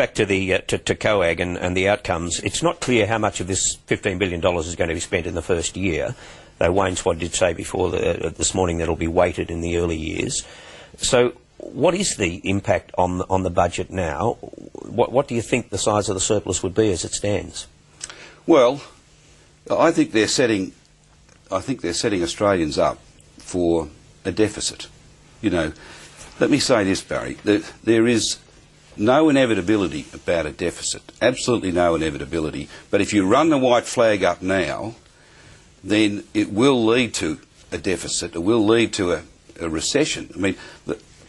back to the to COAG and the outcomes, it's not clear how much of this $15 billion is going to be spent in the first year, though Wayne Swan did say before this morning that it'll be weighted in the early years. So what is the impact on the budget now? What do you think the size of the surplus would be as it stands? Well, I think they're setting Australians up for a deficit. You know, let me say this, Barry. There is no inevitability about a deficit. Absolutely no inevitability. But if you run the white flag up now, then it will lead to a deficit. It will lead to a recession. I mean,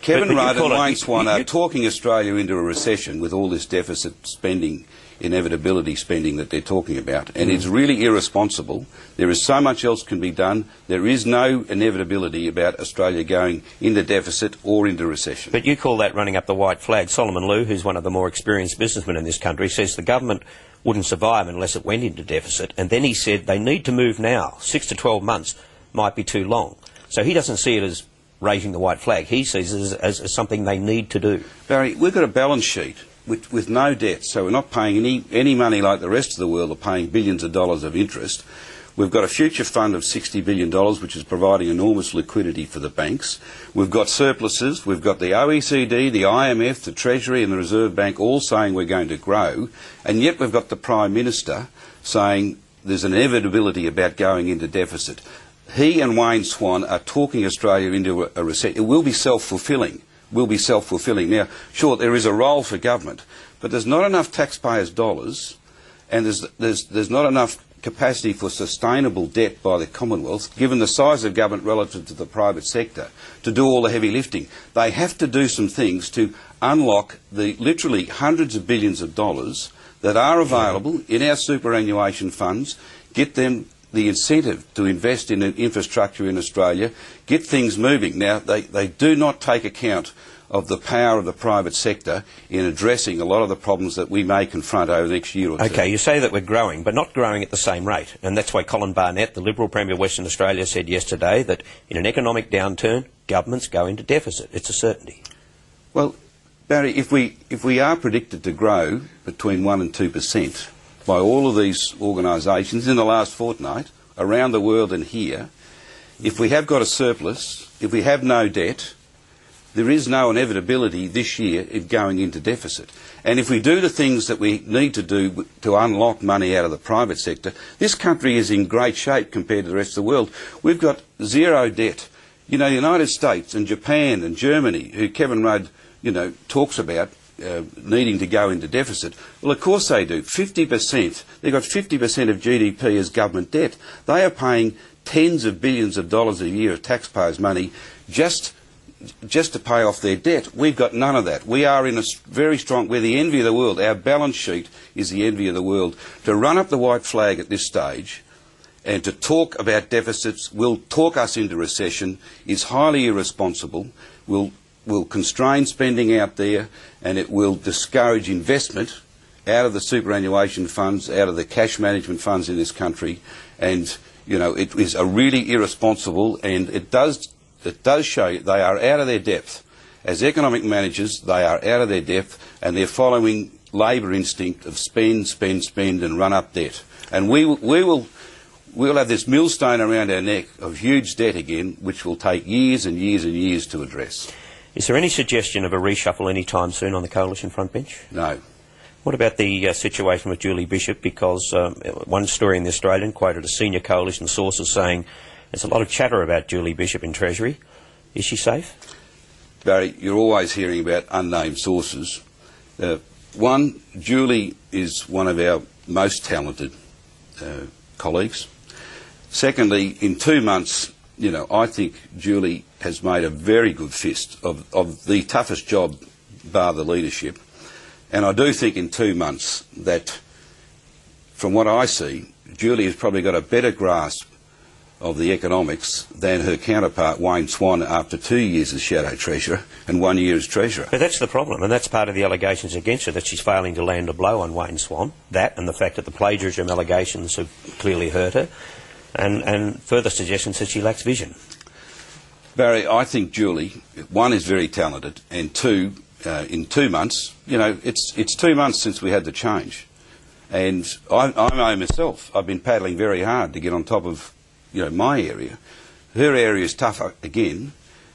Kevin Rudd and Wayne Swan are talking Australia into a recession with all this deficit spending, inevitability spending that they're talking about, and it's really irresponsible. There is so much else can be done. There is no inevitability about Australia going into deficit or into recession. But you call that running up the white flag. Solomon Lew, who's one of the more experienced businessmen in this country, says the government wouldn't survive unless it went into deficit, and then he said they need to move now. 6 to 12 months might be too long. So he doesn't see it as raising the white flag. He sees it as something they need to do. Barry, we've got a balance sheet with no debt, so we're not paying any money like the rest of the world are paying billions of dollars of interest. We've got a future fund of $60 billion, which is providing enormous liquidity for the banks. We've got surpluses. We've got the OECD, the IMF, the Treasury and the Reserve Bank all saying we're going to grow, and yet we've got the Prime Minister saying there's an inevitability about going into deficit. He and Wayne Swan are talking Australia into a recession. It will be self-fulfilling. Now, sure, there is a role for government, but there's not enough taxpayers' dollars, and there's not enough capacity for sustainable debt by the Commonwealth, given the size of government relative to the private sector, to do all the heavy lifting. They have to do some things to unlock the literally hundreds of billions of dollars that are available in our superannuation funds, get them the incentive to invest in infrastructure in Australia, get things moving. Now, they do not take account of the power of the private sector in addressing a lot of the problems that we may confront over the next year or two. OK, you say that we're growing, but not growing at the same rate. And that's why Colin Barnett, the Liberal Premier of Western Australia, said yesterday that in an economic downturn, governments go into deficit. It's a certainty. Well, Barry, if we are predicted to grow between 1% and 2%, by all of these organisations in the last fortnight, around the world and here, if we have got a surplus, if we have no debt, there is no inevitability this year of going into deficit. And if we do the things that we need to do to unlock money out of the private sector, this country is in great shape compared to the rest of the world. We've got zero debt. You know, the United States and Japan and Germany, who Kevin Rudd, you know, talks about, needing to go into deficit. Well, of course they do. 50%. They've got 50% of GDP as government debt. They are paying tens of billions of dollars a year of taxpayers' money just to pay off their debt. We've got none of that. We are in a very strong... We're the envy of the world. Our balance sheet is the envy of the world. To run up the white flag at this stage and to talk about deficits will talk us into recession is highly irresponsible, will constrain spending out there, and it will discourage investment out of the superannuation funds, out of the cash management funds in this country. And, you know, it is a really irresponsible, and it does show they are out of their depth. As economic managers, they are out of their depth, and they're following Labor instinct of spend, spend, spend, and run up debt. And we'll have this millstone around our neck of huge debt again, which will take years and years and years to address. Is there any suggestion of a reshuffle any time soon on the coalition front bench? No. What about the situation with Julie Bishop? Because one story in The Australian quoted a senior coalition source as saying there's a lot of chatter about Julie Bishop in Treasury. Is she safe? Barry, you're always hearing about unnamed sources. One, Julie is one of our most talented colleagues. Secondly, in 2 months, you know, I think Julie has made a very good fist of the toughest job, bar the leadership. And I do think in 2 months that, from what I see, Julie has probably got a better grasp of the economics than her counterpart Wayne Swan after 2 years as Shadow Treasurer and 1 year as Treasurer. But that's the problem, and that's part of the allegations against her, that she's failing to land a blow on Wayne Swan. That and the fact that the plagiarism allegations have clearly hurt her, and further suggestions that she lacks vision. Barry, I think Julie, one, is very talented, and two, in 2 months. You know, it's 2 months since we had the change, and I myself, I've been paddling very hard to get on top of, you know, my area. Her area is tougher again,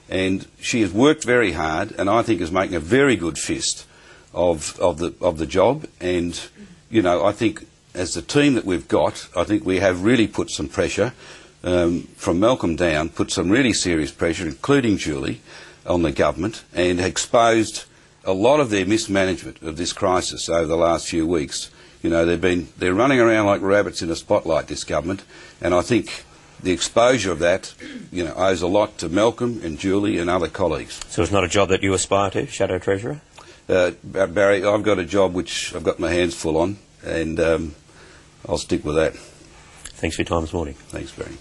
and she has worked very hard, and I think is making a very good fist of the job. And you know, I think as the team that we've got, I think we have really put some pressure from Malcolm down, put some really serious pressure, including Julie, on the government, and exposed a lot of their mismanagement of this crisis over the last few weeks. You know, they're running around like rabbits in a spotlight, this government, and I think the exposure of that, you know, owes a lot to Malcolm and Julie and other colleagues. So it's not a job that you aspire to, Shadow Treasurer? Barry, I've got a job which I've got my hands full on, and I'll stick with that. Thanks for your time this morning. Thanks, Barry.